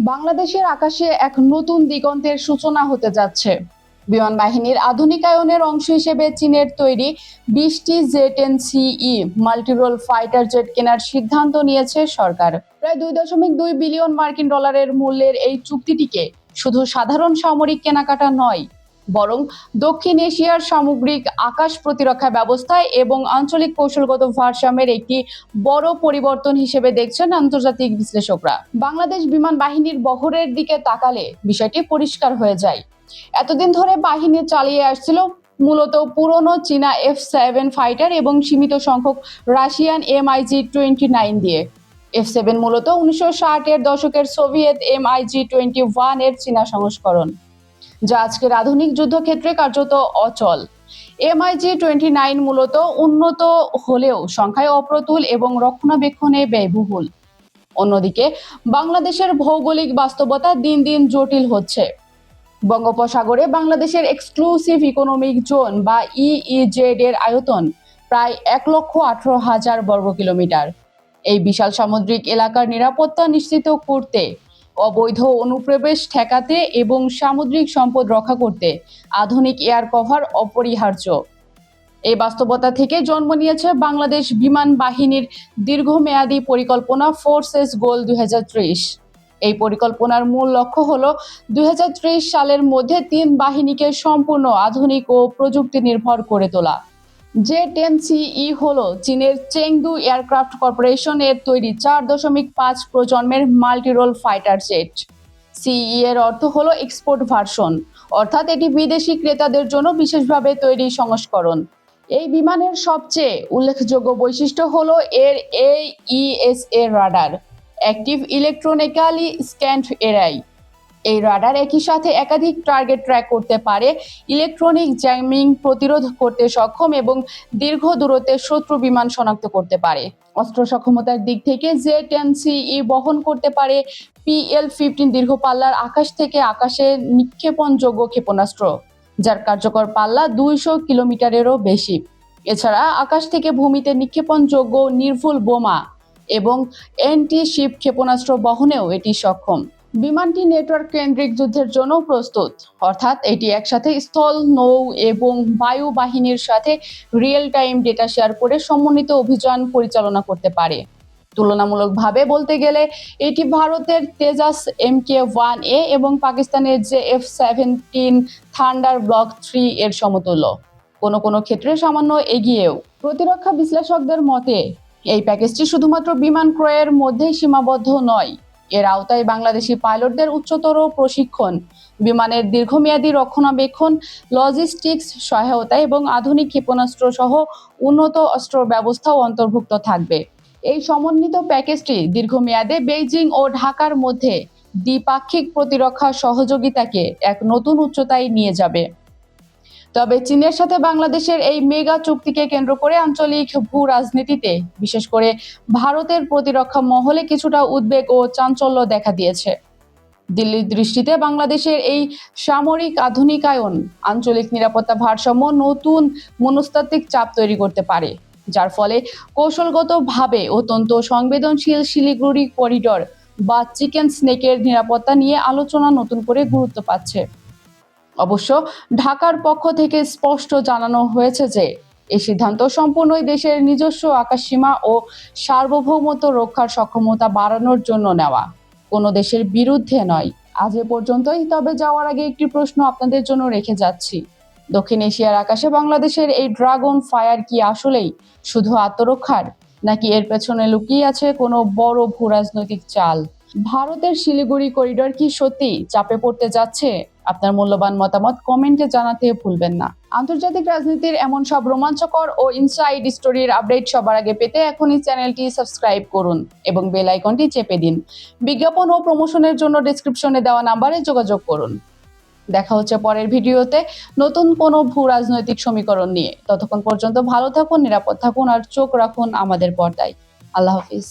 বাংলাদেশের আকাশে এক নতুন দিগন্তের সূচনা হতে যাচ্ছে। বিমান বাহিনীর আধুনিকায়নের অংশ হিসেবে চীনের তৈরি 20টি জে-10সিই মাল্টিরোল ফাইটার জেট কেনার সিদ্ধান্ত নিয়েছে সরকার। প্রায় 2.2 বিলিয়ন মার্কিন ডলারের মূল্যের এই চুক্তিটিকে শুধু সাধারণ সামরিক কেনাকাটা নয়, বরং দক্ষিণ এশিয়ার সামগ্রিক আকাশ প্রতিরক্ষা ব্যবস্থায় এবং আঞ্চলিক কৌশলগত ভারসাম্যের একটি বড় পরিবর্তন হিসেবে দেখছেন আন্তর্জাতিক বিশ্লেষকরা। বাংলাদেশ বিমান বাহিনীর বহরের দিকে তাকালে বিষয়টি পরিষ্কার হয়ে যায়। এতদিন ধরে বাহিনী চালিয়ে আসছিল মূলত পুরনো চীনা F-7 ফাইটার এবং সীমিত সংখ্যক রাশিয়ান MiG-29 দিয়ে। F-7 মূলত 1960-এর দশকের সোভিয়েত MiG-21 এর চীনা সংস্করণ, যা আজকের আধুনিক যুদ্ধক্ষেত্রে কার্যত অচল। MiG-29 মূলত উন্নত হলেও সংখ্যায় অপ্রতুল এবং রক্ষণাবেক্ষণে ব্যয়বহুল। অন্যদিকে বাংলাদেশের ভৌগোলিক বাস্তবতা দিন দিন জটিল হচ্ছে। বঙ্গোপসাগরে বাংলাদেশের এক্সক্লুসিভ ইকোনমিক জোন বা EEZ এর আয়তন প্রায় 1,18,000 বর্গ কিলোমিটার। এই বিশাল সামুদ্রিক এলাকার নিরাপত্তা নিশ্চিত করতে, অবৈধ অনুপ্রবেশ ঠেকাতে এবং সামুদ্রিক সম্পদ রক্ষা করতে আধুনিক এয়ার কভার অপরিহার্য। এই বাস্তবতা থেকে জন্ম নিয়েছে বাংলাদেশ বিমান বাহিনীর দীর্ঘমেয়াদী পরিকল্পনা ফোর্সেস গোল 2030। এই পরিকল্পনার মূল লক্ষ্য হলো 2030 সালের মধ্যে 3 বাহিনীকে সম্পূর্ণ আধুনিক ও প্রযুক্তি নির্ভর করে তোলা। জে-10সিই হলো চীনের চেংদু এয়ারক্রাফট কর্পোরেশন এর তৈরি 4.5 প্রজন্মের মাল্টিরোল ফাইটার জেট। সিই এর অর্থ হলো এক্সপোর্ট ভার্সন, অর্থাৎ এটি বিদেশি ক্রেতাদের জন্য বিশেষভাবে তৈরি সংস্করণ। এই বিমানের সবচেয়ে উল্লেখযোগ্য বৈশিষ্ট্য হলো এর AESA radar, active electronically scanned এরাই। এই রাডার একই সাথে একাধিক টার্গেট ট্র্যাক করতে পারে, ইলেকট্রনিক জ্যামিং প্রতিরোধ করতে সক্ষম এবং দীর্ঘ দূরত্বে শত্রু বিমান শনাক্ত করতে পারে। অস্ত্র সক্ষমতার দিক থেকে জে-10সিই বহন করতে পারে PL-15 দীর্ঘ পাল্লার আকাশ থেকে আকাশে নিক্ষেপণযোগ্য ক্ষেপণাস্ত্র, যার কার্যকর পাল্লা 200 কিলোমিটারেরও বেশি। এছাড়া আকাশ থেকে ভূমিতে নিক্ষেপণযোগ্য নির্ভুল বোমা এবং অ্যান্টি-শিপ ক্ষেপণাস্ত্র বহনেও এটি সক্ষম। বিমানটি নেটওয়ার্ক কেন্দ্রিক যুদ্ধের জন্য প্রস্তুত, অর্থাৎ এটি একসাথে স্থল, নৌ এবং বায়ু বাহিনীর সাথে রিয়েল টাইম ডেটা শেয়ার করে সমন্বিত অভিযান পরিচালনা করতে পারে। তুলনামূলকভাবে বলতে গেলে এটি ভারতের তেজাস Mk-1A এবং পাকিস্তানের F-17 থান্ডার ব্লক 3 এর সমতুল্য, কোনো ক্ষেত্রে সামান্য এগিয়েও। প্রতিরক্ষা বিশ্লেষকদের মতে এই প্যাকেজটি শুধুমাত্র বিমান ক্রয়ের মধ্যেই সীমাবদ্ধ নয়। এর আওতায় বাংলাদেশি পাইলটদের উচ্চতর প্রশিক্ষণ, বিমানের দীর্ঘমেয়াদী রক্ষণাবেক্ষণ, লজিস্টিক্স সহায়তা এবং আধুনিক ক্ষেপণাস্ত্র সহ উন্নত অস্ত্র ব্যবস্থাও অন্তর্ভুক্ত থাকবে। এই সমন্বিত প্যাকেজটি দীর্ঘমেয়াদে বেইজিং ও ঢাকার মধ্যে দ্বিপাক্ষিক প্রতিরক্ষা সহযোগিতাকে এক নতুন উচ্চতায় নিয়ে যাবে। তবে চীনের সাথে বাংলাদেশের এই মেগা চুক্তিকে কেন্দ্র করে আঞ্চলিক ভূ রাজনীতিতে, বিশেষ করে ভারতের প্রতিরক্ষা মহলে কিছুটা উদ্বেগ ও চাঞ্চল্য দেখা দিয়েছে। দিল্লির দৃষ্টিতে বাংলাদেশের এই সামরিক আধুনিকায়ন আঞ্চলিক নিরাপত্তা ভারসাম্য নতুন মনস্তাত্ত্বিক চাপ তৈরি করতে পারে, যার ফলে কৌশলগতভাবে অত্যন্ত সংবেদনশীল শিলিগুড়ি করিডর বা চিকেন স্নেকের নিরাপত্তা নিয়ে আলোচনা নতুন করে গুরুত্ব পাচ্ছে। অবশ্য ঢাকার পক্ষ থেকে স্পষ্ট জানানো হয়েছে যে এই সিদ্ধান্ত সম্পূর্ণই দেশের নিজস্ব আকাশসীমা ও সার্বভৌমত্ব রক্ষার সক্ষমতা বাড়ানোর জন্য নেওয়া, কোনো দেশের বিরুদ্ধে নয়। আজ এ পর্যন্তই। তবে যাওয়ার আগে একটি প্রশ্ন আপনাদের জন্য রেখে যাচ্ছি। দক্ষিণ এশিয়ার আকাশে বাংলাদেশের এই ড্রাগন ফায়ার কি আসলেই শুধু আত্মরক্ষার, নাকি এর পেছনে লুকিয়ে আছে কোনো বড় ভূরাজনৈতিক চাল? ভারতের শিলিগুড়ি করিডর কি সত্যি চাপে পড়তে যাচ্ছে? আপনার মূল্যবান মতামত কমেন্টে জানাতে ভুলবেন না। আন্তর্জাতিক রাজনীতির এমন সব রোমাঞ্চকর ও ইনসাইড স্টোরির আপডেট সবার আগে পেতে এখনই চ্যানেলটি সাবস্ক্রাইব করুন এবং বেল আইকনটি চেপে দিন। বিজ্ঞাপন ও প্রমোশনের জন্য ডেসক্রিপশনে দেওয়া নাম্বারে যোগাযোগ করুন। দেখা হচ্ছে পরের ভিডিওতে নতুন কোনো ভূ রাজনৈতিক সমীকরণ নিয়ে। ততক্ষণ পর্যন্ত ভালো থাকুন, নিরাপদ থাকুন আর চোখ রাখুন আমাদের পর্দায়। আল্লাহ হাফিজ।